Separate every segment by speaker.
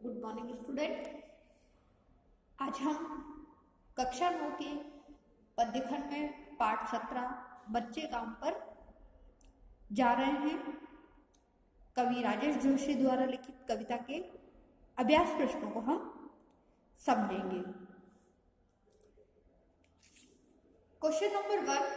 Speaker 1: Good morning student. आज हम कक्षा 9 के पद्यखंड में पाठ 17 बच्चे काम पर जा रहे हैं। कवि राजेश जोशी द्वारा लिखित कविता के अभ्यास प्रश्नों को हम समझेंगे। क्वेश्चन नंबर 1,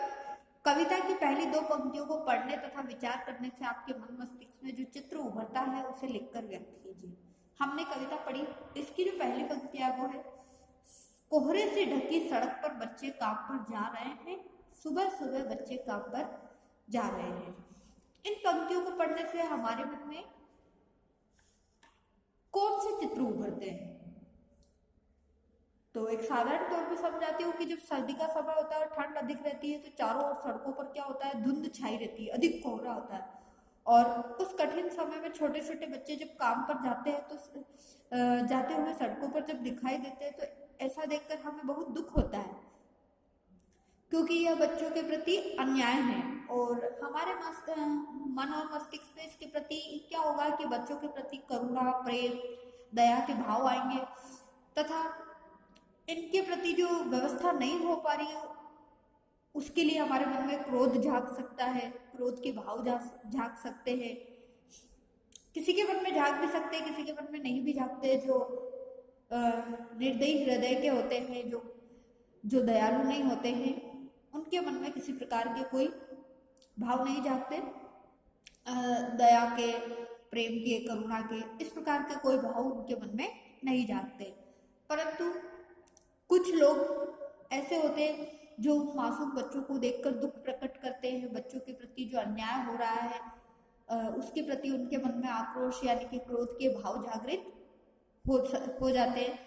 Speaker 1: कविता की पहली 2 पंक्तियों को पढ़ने तथा विचार करने से आपके मन मस्तिष्क में जो चित्र उभरता है उसे लिखकर व्यक्त कीजिए। हमने कविता पढ़ी, इसकी जो पहली पंक्ति है वो है, कोहरे से ढकी सड़क पर बच्चे काम पर जा रहे हैं, सुबह सुबह बच्चे काम पर जा रहे हैं। इन पंक्तियों को पढ़ने से हमारे मन में कौन से चित्र उभरते हैं? तो एक साधारण तौर पे समझाती हूँ कि जब सर्दी का समय होता है और ठंड अधिक रहती है तो चारों ओर सड़कों पर क्या होता है, धुंध छाई रहती है, अधिक कोहरा होता है। और उस कठिन समय में छोटे छोटे बच्चे जब काम पर जाते हैं तो जाते हुए सड़कों पर जब दिखाई देते हैं तो ऐसा देखकर हमें बहुत दुख होता है, क्योंकि यह बच्चों के प्रति अन्याय है। और हमारे मन और मस्तिष्क में इसके प्रति क्या होगा कि बच्चों के प्रति करुणा, प्रेम, दया के भाव आएंगे तथा इनके प्रति जो व्यवस्था नहीं हो पा रही है उसके लिए हमारे मन में क्रोध झांक सकता है, क्रोध के भाव झांक सकते हैं। किसी के मन में झांक भी सकते हैं, किसी के मन में नहीं भी झांकते। जो निर्दयी हृदय के होते हैं, जो दयालु नहीं होते हैं, उनके मन में किसी प्रकार के कोई भाव नहीं झांकते, दया के, प्रेम के, करुणा के, इस प्रकार के कोई भाव उनके मन में नहीं झांकते। परंतु कुछ लोग ऐसे होते हैं जो मासूम बच्चों को देखकर दुख प्रकट करते हैं, बच्चों के प्रति जो अन्याय हो रहा है उसके प्रति उनके मन में आक्रोश यानी कि क्रोध के भाव जागृत हो जाते हैं।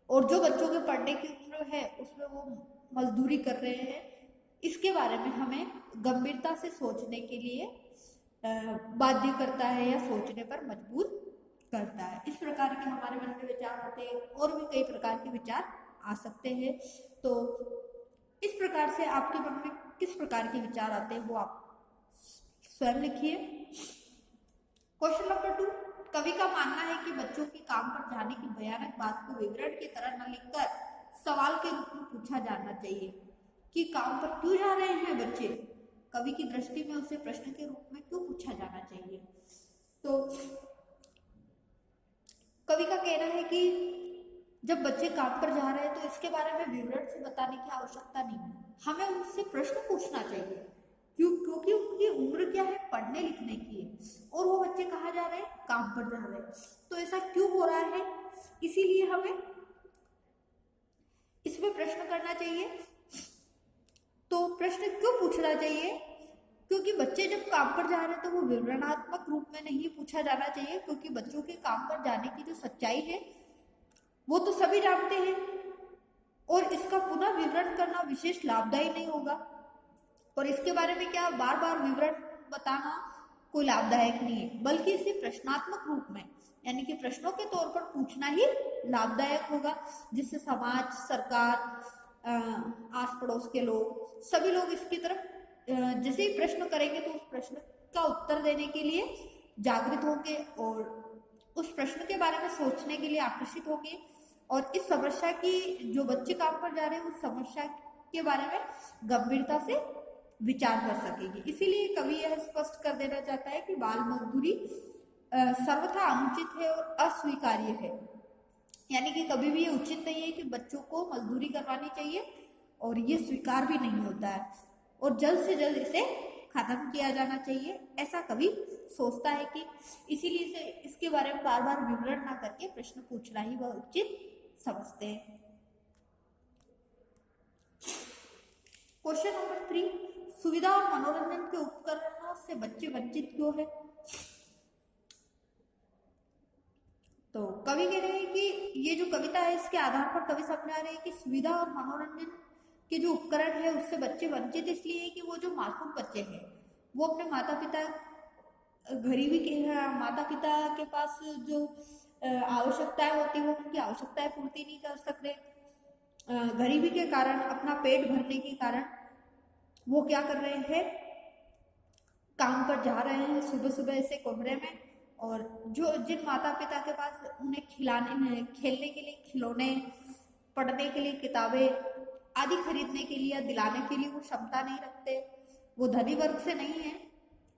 Speaker 1: और जो बच्चों के पढ़ने की उम्र है उसमें वो मजदूरी कर रहे हैं, इसके बारे में हमें गंभीरता से सोचने के लिए बाध्य करता है या सोचने पर मजबूर करता है। इस प्रकार के हमारे मन में विचार होते हैं और भी कई प्रकार के विचार आ सकते हैं। तो इस प्रकार से आपके मन में किस प्रकार के विचार आते हैं वो आप स्वयं लिखिए। क्वेश्चन नंबर 2, कवि का मानना है कि बच्चों के काम पर जाने की भयानक बात को विवरण की तरह न लिखकर सवाल के रूप में पूछा जाना चाहिए कि काम पर क्यों जा रहे हैं बच्चे। कवि की दृष्टि में उसे प्रश्न के रूप में क्यों पूछा जाना चाहिए। तो कवि का कहना है कि जब बच्चे काम पर जा रहे हैं तो इसके बारे में विवरण से बताने की आवश्यकता नहीं है, हमें उनसे प्रश्न पूछना चाहिए। क्योंकि उनकी उम्र क्या है, पढ़ने लिखने की है, और वो बच्चे कहाँ जा रहे हैं, काम पर जा रहे हैं। तो ऐसा क्यों हो रहा है, इसीलिए हमें इसमें प्रश्न करना चाहिए। तो प्रश्न क्यों पूछना चाहिए, क्योंकि बच्चे जब काम पर जा रहे हैं तो वो विवरणात्मक रूप में नहीं पूछा जाना चाहिए, क्योंकि बच्चों के काम पर जाने की जो सच्चाई है वो तो सभी जानते हैं और इसका पुनः विवरण करना विशेष लाभदायी नहीं होगा। और इसके बारे में क्या बार बार विवरण बताना कोई लाभदायक नहीं है, बल्कि इसे प्रश्नात्मक रूप में यानी कि प्रश्नों के तौर पर पूछना ही लाभदायक होगा, जिससे समाज, सरकार, आस पड़ोस के लोग, सभी लोग इसकी तरफ जैसे ही प्रश्न करेंगे तो उस प्रश्न का उत्तर देने के लिए जागृत होंगे और उस प्रश्न के बारे में सोचने के लिए आकर्षित होंगे। और इस समस्या की, जो बच्चे काम पर जा रहे हैं उस समस्या के बारे में गंभीरता से विचार कर सकेंगे। इसीलिए कवि यह स्पष्ट कर देना चाहता है कि बाल मजदूरी सर्वथा अनुचित है और अस्वीकार्य है, यानी कि कभी भी ये उचित नहीं है कि बच्चों को मजदूरी करवानी चाहिए और ये स्वीकार भी नहीं होता है और जल्द से जल्द इसे खत्म किया जाना चाहिए, ऐसा कवि सोचता है कि इसीलिए इसे इसके बारे में बार बार विवरण ना करके प्रश्न पूछना ही वह उचित समझते हैं। क्वेश्चन नंबर 3, सुविधा और मनोरंजन के उपकरणों से बच्चे वंचित क्यों है। तो कवि कह रहे हैं कि ये जो कविता है इसके आधार पर कवि समझा रहे हैं कि सुविधा और मनोरंजन के जो उपकरण है उससे बच्चे वंचित इसलिए है कि वो जो मासूम बच्चे हैं वो अपने माता पिता, गरीबी के माता पिता के पास जो आवश्यकताएं होती है वो उनकी आवश्यकताएं पूर्ति नहीं कर सकते। गरीबी के कारण, अपना पेट भरने के कारण वो क्या कर रहे हैं, काम पर जा रहे हैं सुबह सुबह ऐसे कोहरे में और जो जिन माता पिता के पास उन्हें खेलने के लिए खिलौने, पढ़ने के लिए किताबें आदि खरीदने के लिए या दिलाने के लिए वो क्षमता नहीं रखते, वो धनी वर्ग से नहीं है,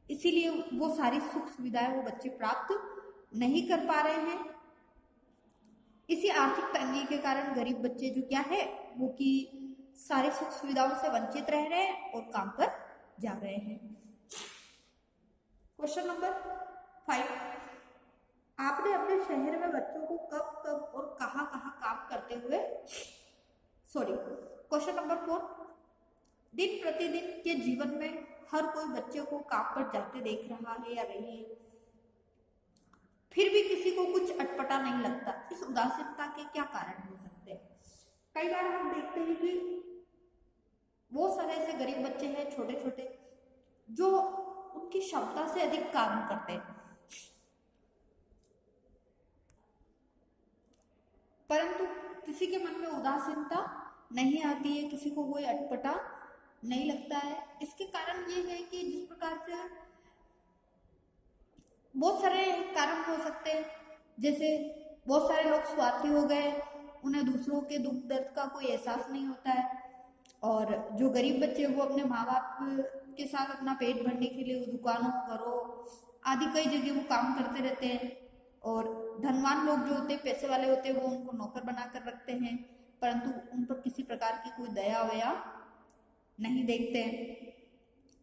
Speaker 1: इसीलिए वो सारी सुख सुविधाएं वो बच्चे प्राप्त नहीं कर पा रहे हैं। इसी आर्थिक तंगी के कारण गरीब बच्चे जो क्या है वो कि सारी सुख सुविधाओं से वंचित रह रहे हैं और काम पर जा रहे हैं। क्वेश्चन नंबर 5, आपने अपने शहर में बच्चों को कब कब और कहाँ कहाँ काम करते हुए क्वेश्चन नंबर 4, दिन प्रतिदिन के जीवन में हर कोई बच्चे को काम पर जाते देख रहा है या रही है, फिर भी किसी को कुछ अटपटा नहीं लगता। इस उदासीनता के क्या कारण हो सकते हैं? कई बार हम देखते हैं कि बहुत सारे ऐसे गरीब बच्चे हैं छोटे छोटे जो उनकी क्षमता से अधिक काम करते हैं, परंतु किसी के मन में उदासीनता नहीं आती है, किसी को कोई अटपटा नहीं लगता है। इसके कारण ये है कि जिस प्रकार से बहुत सारे कारण हो सकते हैं, जैसे बहुत सारे लोग स्वार्थी हो गए, उन्हें दूसरों के दुख दर्द का कोई एहसास नहीं होता है, और जो गरीब बच्चे वो अपने माँ बाप के साथ अपना पेट भरने के लिए वो दुकानों, घरों आदि कई जगह वो काम करते रहते हैं, और धनवान लोग जो होते हैं, पैसे वाले होते हैं, वो उनको नौकर बना कर रखते हैं, परंतु उन पर किसी प्रकार की कोई दया वया नहीं देखते हैं।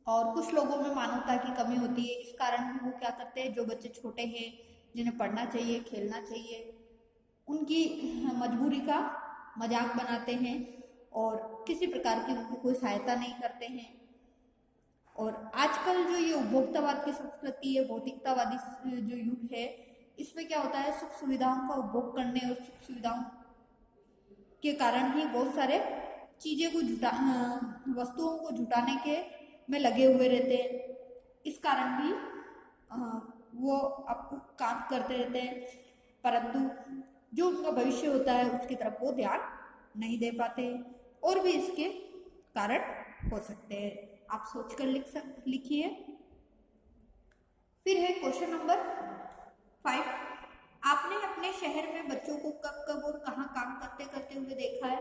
Speaker 1: और कुछ लोगों में मानवता की कमी होती है, इस कारण भी वो क्या करते हैं, जो बच्चे छोटे हैं जिन्हें पढ़ना चाहिए, खेलना चाहिए, उनकी मजबूरी का मजाक बनाते हैं और किसी प्रकार की उनको कोई सहायता नहीं करते हैं। और आजकल जो ये उपभोक्तावाद की संस्कृति है, भौतिकतावादी जो युग है, इसमें क्या होता है, सुख सुविधाओं का उपभोग करने और सुख सुविधाओं के कारण ही बहुत सारे चीजें को वस्तुओं को जुटाने के में लगे हुए रहते हैं। इस कारण भी वो आपको काम करते रहते हैं, परंतु जो उनका भविष्य होता है उसकी तरफ वो ध्यान नहीं दे पाते, और भी इसके कारण हो सकते हैं। आप सोचकर लिखिए। फिर है क्वेश्चन नंबर 5, आपने अपने शहर में बच्चों को कब कब और कहाँ काम करते करते हुए देखा है?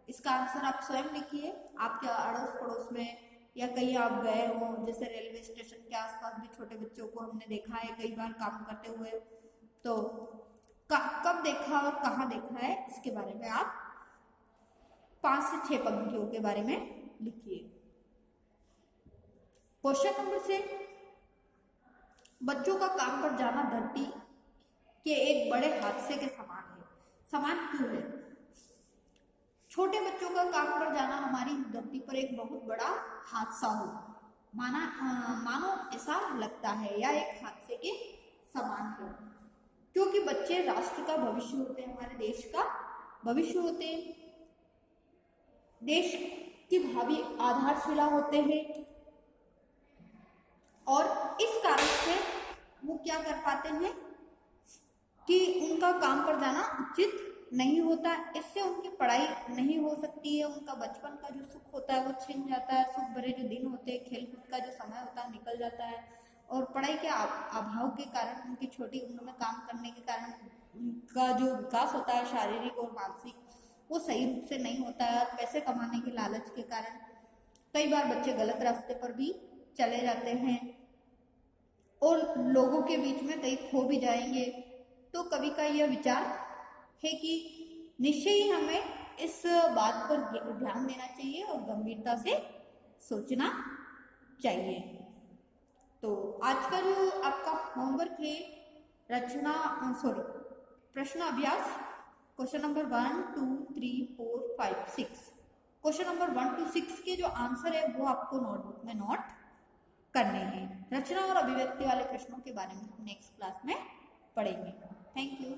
Speaker 1: इसका आंसर आप स्वयं लिखिए। आपके अड़ोस पड़ोस में या कहीं आप गए हो, जैसे रेलवे स्टेशन के आसपास भी छोटे बच्चों को हमने देखा है कई बार काम करते हुए, तो कब देखा और कहाँ देखा है, इसके बारे में आप 5 से 6 पंक्तियों के बारे में लिखिए। क्वेश्चन नंबर 6, बच्चों का काम पर जाना धरती के एक बड़े हादसे के समान है। समान क्यों है? छोटे बच्चों का काम पर जाना हमारी धरती पर एक बहुत बड़ा हादसा हो, मानो ऐसा लगता है, या एक हादसे के समान है, क्योंकि बच्चे राष्ट्र का भविष्य होते हैं, हमारे देश का भविष्य होते हैं, देश की भावी आधारशिला होते हैं, और इस कारण से वो क्या कर पाते हैं कि उनका काम पर जाना उचित नहीं होता। इससे उनकी पढ़ाई नहीं हो सकती है, उनका बचपन का जो सुख होता है वो छिन जाता है, सुख भरे जो दिन होते हैं, खेल कूद का जो समय होता है निकल जाता है, और पढ़ाई के अभाव के कारण, उनकी छोटी उम्र में काम करने के कारण उनका जो विकास होता है शारीरिक और मानसिक, वो सही रूप से नहीं होता है। और पैसे कमाने के लालच के कारण कई बार बच्चे गलत रास्ते पर भी चले जाते हैं और लोगों के बीच में कहीं खो भी जाएंगे। तो कवि का यह विचार है कि निश्चय ही हमें इस बात पर ध्यान देना चाहिए और गंभीरता से सोचना चाहिए। तो आज का जो आपका होमवर्क है प्रश्न अभ्यास question number 1, 2, 3, 4, 5, 6, question number 1 to 6 के जो आंसर है वो आपको नोटबुक में नोट करने हैं। रचना और अभिव्यक्ति वाले प्रश्नों के बारे में हम नेक्स्ट क्लास में पढ़ेंगे। Thank you.